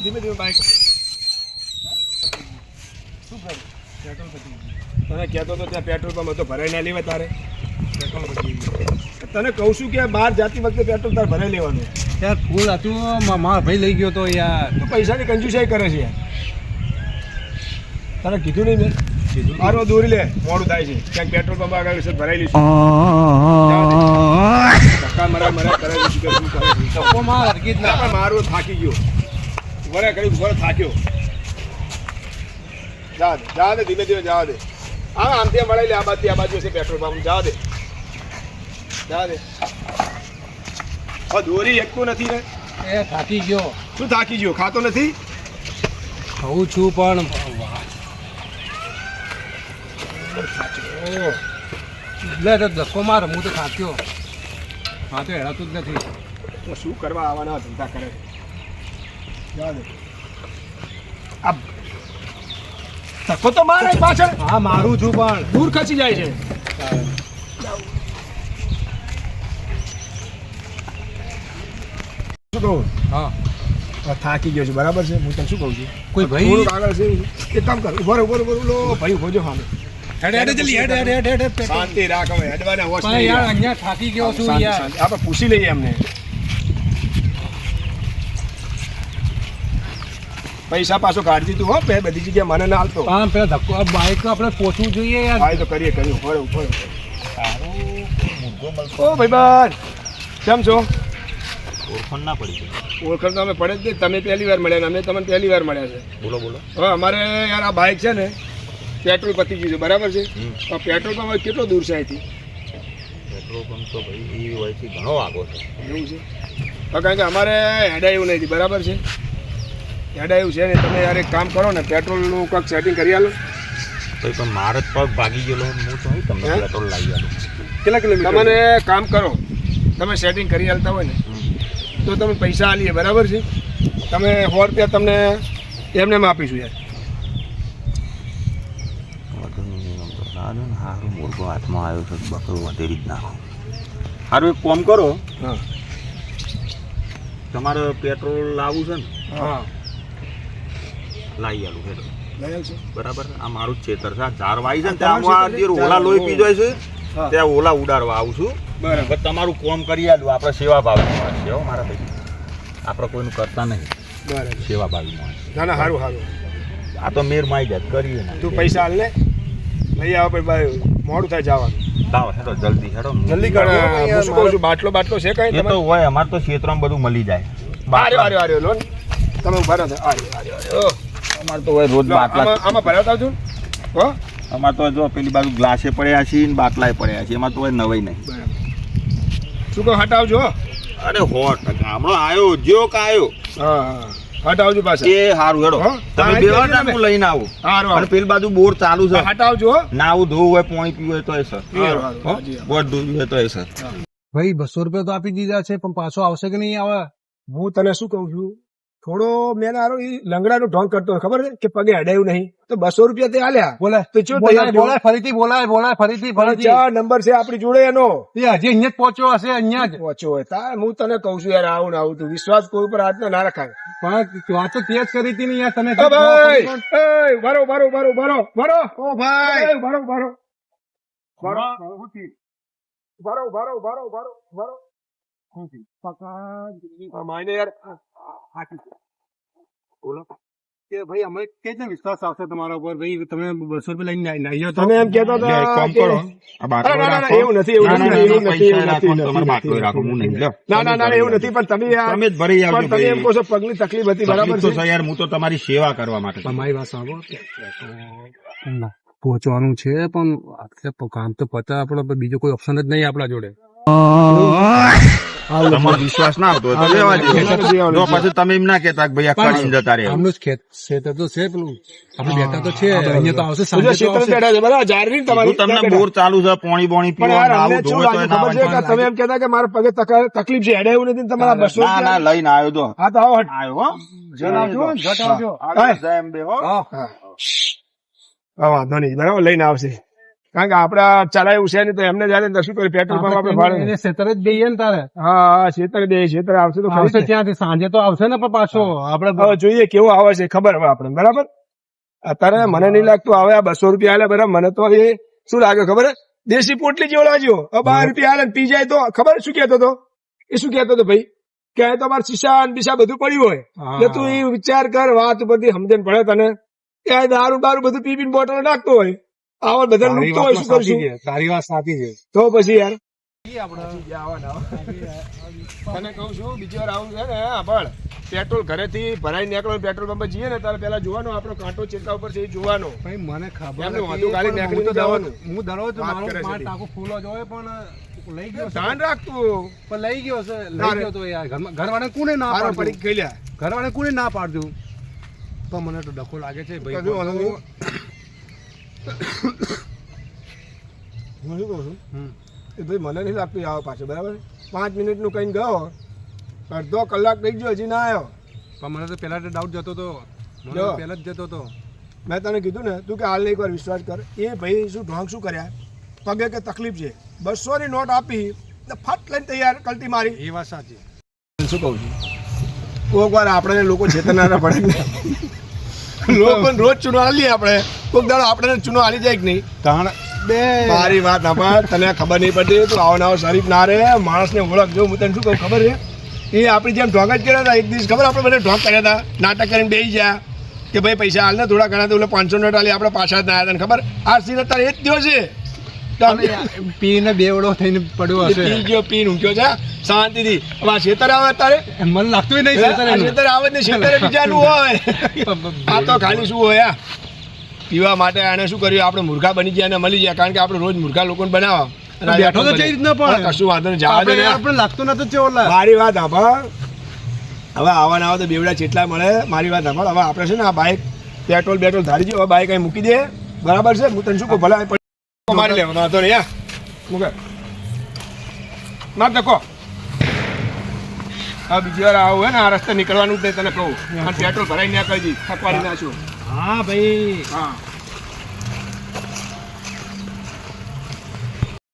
ધીમે ધીમે બાઈક શું કરું પેટ્રોલ પતી ગયું તને કહેતો તો ત્યાં પેટ્રોલ પંપ હતો ભરાઈ ના લેવાય તારે પેટ્રોલ પતી ગયું તને કહું છું કે બહાર જાતી વખતે પેટ્રોલ તારે ભરાઈ લેવાનું યાર ફૂલ હતું મારા ભાઈ લઈ ગયો તો યાર તું પૈસાની કંજુસાઈ કરે છે યાર તને કીધું નહીં મેં મારો દોરી લે મોડું થાય છે ક્યાંક પેટ્રોલ પંપ આગળ છે ભરાઈ લઈશું ધક્કા મરા કરે છે શું કરે છે ધક્કો માર હરગીજ ના પણ મારું થાકી ગયો વરે કરી વરે થાક્યો જા દે ધીમે ધીમે જવા દે હા આમથી મળાઈ લે આ બાજુ છે પેટ્રોલ પંપ જવા દે દોરી એકતું નથી ને એ થાકી ગયો શું થાકી ગયો ખાતો નથી ખાઉં છું પણ લે તો ધક્કો માર હું તો થાક્યો હા તો હેરાતું જ નથી તો શું કરવા આવવાના ધંધા કરે જવા દે આ ધક્કો તો મારે પાછળ હા મારું છું પણ દૂર ખસી જાય છે શું કહું હા થાકી ગયો છું બરાબર છે હું તને શું કહું છું કોઈ ભાઈ થોડુંક આગળ છે એક કામ કર ઉભો લો ભાઈ હોજો સામે હેડ જલ્દી હેડ શાંતિ રાખ હવે હેડવાના હોશ પણ યાર અહીંયા થાકી ગયો છું યાર આપણે પૂછી લઈએ એમને પૈસા પાછો કાઢજી તું હો બધી જગ્યાએ મને ના હાલતો હા પેલા ધક્કો બાઈક આપણે પહોંચવું જોઈએ યાર હા તો કરીએ ઉભો ઓ ભાઈબંધ કેમ છો ઓળખાણ ના પડી ગઈ. ઓળખાણ તો અમે પડે જ નહીં તમે પહેલી વાર મળ્યા ને અમે તમને પહેલી વાર મળ્યા છે બોલો હવે અમારે યાર આ બાઇક છે ને પેટ્રોલ પતી ગયું છે બરાબર છે પેટ્રોલ પંપ કેટલો દૂર છે અહીંથી પેટ્રોલ પંપ તો ભાઈ એ વયથી ઘણો આગો છે. એવું છે કારણ કે અમારે હેડાયું નથી બરાબર છે હેડાયું છે ને તમે યાર એક કામ કરો ને પેટ્રોલનું કંઈક સેટિંગ કરી આલો તો પણ મારે જ પગ ભાગી ગયેલો હું તો અહીં તમને પેટ્રોલ લાવી આલું. કેટલા કિલોમીટર તમને કામ કરો તમે સેટિંગ કરી આલતા હોય ને તો તમે પૈસા આલીએ બરાબર છે તમે 100 રૂપિયા તમને એમને આપીશું યાર સારું મોરગો હાથમાં આવ્યો છે બકરો વધેરી જ નાખો. સારું એક કામ કરો હા તમારે પેટ્રોલ લાવવું છે ને હા લાવી આલું હેડો લઈ આવશો બરાબર. આ મારું જ ખેતર છે આ ઝાર વાઈ છે ને ત્યાં જે ઓલા લોહી પી જાય છે ત્યાં ઓલા ઉડાડવા આવું છું બરાબર તમારું કામ કરી આલું. આપણે સેવા ભાવી માણસ છે હો મારા ભાઈ, આપણે કોઈનું કરતા નહીં, બરાબર સેવા ભાવી માણસ. ના ના સારું આ તો મેર માઈ જાય કરીએ ને તું પૈસા હાલ ને લઈ આવો ભાઈ મોડું થાય જવાનું લાવો હેડો જલ્દી હેડો જલ્દી કરો હું શું કહું છું બાટલો છે કઈ એ તો હોય અમારે તો ક્ષેત્રમાં બધું મળી જાય. આર્યો લોન તમે ઉભા રહો આર્યો અમારે તો હોય રોજ બાટલા આમાં ભરાવતા આવજો હો અમારે તો જો પેલી બાજુ ગ્લાસે પડ્યા છે ને બાટલાએ પડ્યા છે, એમાં તો હોય નવાઈ નહીં. બરાબર શું કહો હટાવજો અરે 100% હમણાં આવ્યો જો કે આવ્યો હા હા હટાવજો પાછા એ સારું હેડો હા? તમે હા, બેવા એટલે હું લઈને આવું. હારું અને પેલી બાજુ બોર ચાલુ છે, હટાવજો હો નાવું ધોવું હોય પાણી પીવું હોય તો એ સર હારું, હો? હાજી, હા. બોર ધોવું હોય તો એ સર. ભાઈ 200 રૂપિયા તો આપી દીધા છે પણ પાછો આવશે કે નહીં આવે હું તને શું કહું છું થોડો મેં હારો ઈ લંગડાનો ઢોંગ કરતો હોય, ખબર છે કે પગે હડાયું નહીં તો 200 રૂપિયા તે આલ્યા બોલાય તો ચો બોલાય ફરીથી બોલાય ફરીથી ચા નંબર છે આપણી જોડે એનો એ હજી અહીંયા જ પહોંચ્યો હશે અહીંયા જ પહોંચ્યો હોય તાર હું તને કહું છું યાર આવું ને આવું તું વિશ્વાસ કોઈ ઉપર હાથ ના રાખાય પણ વાત તો તે જ કરી હતી ને યાર તમે ઓ ભાઈ એ બરો ઓ ભાઈ બરો માયને યાર બોલો કે ભાઈ અમે કે વિશ્વાસ આવશે તમારા ઉપર ભાઈ તમે 200 રૂપિયા લઈને નાઈ તમે એમ કહેતા હતા એક કામ કરો આ બાટલો રાખો. એવું નથી ના, ના, ના, પૈસા રાખો ને તમારે બાટલો રાખો, હું નહીં લ્યો. ના એવું નથી પણ તમે યાર તમે જ ભરી આવજો પણ તમે એમ કહો છો પગની તકલીફ હતી બરાબર તકલીફ તો છે છે યાર, હું તો તમારી સેવા કરવા માટે છું. તમારી વાત સાંભળો પહોંચવાનું છે પણ કામ તો પતા આપણો બીજો કોઈ ઓપ્શન જ નહીં આપણા જોડે. તમારો વિશ્વાસ ના આવતો હોય તો લેવા દેજો. જો પછી તમે એમ ના કહેતા કે ભાઈ આ કરીને જતા રહે. આમનું જ ખેતર તો છે પેલું આપણે બેઠા તો છે અહીંયા તો આવશે સાંજે તો ક્ષેત્ર આવશે. બેઠા છે બરાબર જાહેર જો તમારી તમને બોર ચાલુ છે પાણી બોણી પણ પીવા યાર અમને આવું શું ધોવે તો લાગ્યું ખબર છે કે ના તમે એમ કહેતા કે મારા પગે તકલીફ છે હેડાયું નથી ને તમારા 200 ના રૂપિયા લઈને આવ્યો તો હા તો આવો હટ આવ્યો હો. જણાવજો આગળ જાય એમ બે હો. હા વાંધો નહીં બરાબર લઈને આવશે કારણ કે આપડા ચલાવ્યું છે નહીં તો એમને જયારે શું કર્યું પેટ્રોલ પંપ આપણે ભાડે એને ખેતર જ દઈએ ને તારે હા છેતર દે છેતર આવશે તો ખરી આવશે જ ને. ત્યાંથી સાંજે તો આવશે ને પણ પાછો આપડે હવે જોઈએ કેવું આવે છે ખબર હવે આપણે બરાબર અત્યારે મને નહીં લાગતું હવે આ 200 રૂપિયા આલે બરાબર મને તો એ શું લાગે ખબર હે? દેશી પોટલી જેવો લાગ્યો હવે 12 રૂપિયા આલે ને પી જાય તો ખબર શું કહેતો હતો એ શું કહેતો હતો ભાઈ કે અહીં તો અમારે શીશા ને બીસા બધું પડ્યું હોય હા. એટલે તું એ વિચાર કર વાત ઉપરથી સમજણ પડે તને કે આ દારૂ બારૂ બધું પી પીને બોટલ નાખતો હોય આવા બધા તારી લૂંટતો હોય વાત શું કરશું તારી વાત સાચી છે તો પછી યાર આપડે તને કહું છું બીજી વાર આવું છે ને પણ પેટ્રોલ ઘરેથી ભરાઈ નીકળો પેટ્રોલ પંપ જઈએ ને ત્યારે પેલા જોવાનો આપણો કાંટો ચેતલા ઉપર છે એ જોવાનો ભાઈ મને ખબર એમનું હતી, વાતું ગાલી પણ નાખીને હું તો જવાનું. હું દરરોજ વાત મારો કરે છે મારો તે. ટાંકો ફૂલો જ હોય પણ લઈ ગયો છે ધ્યાન રાખતું પણ લઈ ગયો છે તારે. લઈ ગયો તો યાર ઘરવાળાને કોને ના હારો પાડતું પડી ખાઈ લ્યા ઘરવાળાને કોને ના પાડતું પણ મને તો ડખો લાગે છે ભાઈ કશું વાંધો નહીં. હું શું કહું છું હમ. એ ભાઈ મને નહીં લાગતું આવો પાછો બરાબર 5 મિનિટનું કઈ ગયો અડધો કલાક થઈ ગયો હજી ના આવ્યો પણ મને તો પહેલા તો ડાઉટ જતો હતો મને જો. તો પહેલા જ જતો હતો મેં તને કીધું ને તું કે હાલ એકવાર વિશ્વાસ કર એ ભાઈ શું ઢોંગ શું કર્યા પગે કે તકલીફ છે 200 ની નોટ આપી ને ફટ લઈને તૈયાર કલટી મારી એ વાત સાચી શું કહું છું કોઈક વાર આપણે લોકો ચેતનારા પડે ને લોકો રોજ ચૂનો હાલીએ આપણે કોઈક દાડો આપણે ચૂનો હાલી જાય કે નહીં તાણ બે મારી વાત સાંભળ તને ખબર નહીં પડતી તું આવો નવો શરીફ ના રે માણસને ઓળખજો હું તને શું કહું ખબર છે એ આપણી જેમ ઢોંગ જ કર્યા હતા એક દિવસ ખબર આપણે બધા ઢોંગ કર્યા હતા નાટક કરીને બેસી ગયા કે ભાઈ પૈસા હાલ ને થોડા ઘણા તો 500 નોટ હાલી આપણે પાછા જ ના આવ્યા તને ખબર આ સીન અત્યારે એ જ દિવસ છે તો અમે પીને બેવડો થઈને પડ્યો હશે પી ગયો પીને ઊંઘ્યો છે શાંતિથી હવે આ છેતર આવે અત્યારે મને લાગતું નહીં આ છેતર આવે ને છેતરે બીજાનું હોય આ તો ખાલી શું હોય આ પીવા માટે આને શું કર્યું આપણે મુર્ગા બની ગયા અને મળી ગયા કારણ કે આપણે રોજ મુર્ગા લોકોને બનાવવા બેઠો તો કઈ રીતના પણ કશું વાંધો નહીં જવા દે ને. આપણે લાગતું નતું ચેવો લાગ મારી વાત સાંભળ હવે આવા ના આવે તો બેવડા ચેટલા મળે મારી વાત સાંભળ હવે આપણે છે ને આ બાઇક પેટ્રોલ ધારી ગયો હવે બાઇક અહીં મૂકી દે બરાબર છે હું તને શું કહું ભલે અહીં પડી મારી લેવાનો વાંધો નહીં હા મૂકે માર દેખો હવે બીજી વાર આવું હે ને આ રસ્તે નીકળવાનું જ નહીં તને કહું અને પેટ્રોલ ભરાઈ ના કરી દી થકવાડી નાખ્યું હા ભાઈ હા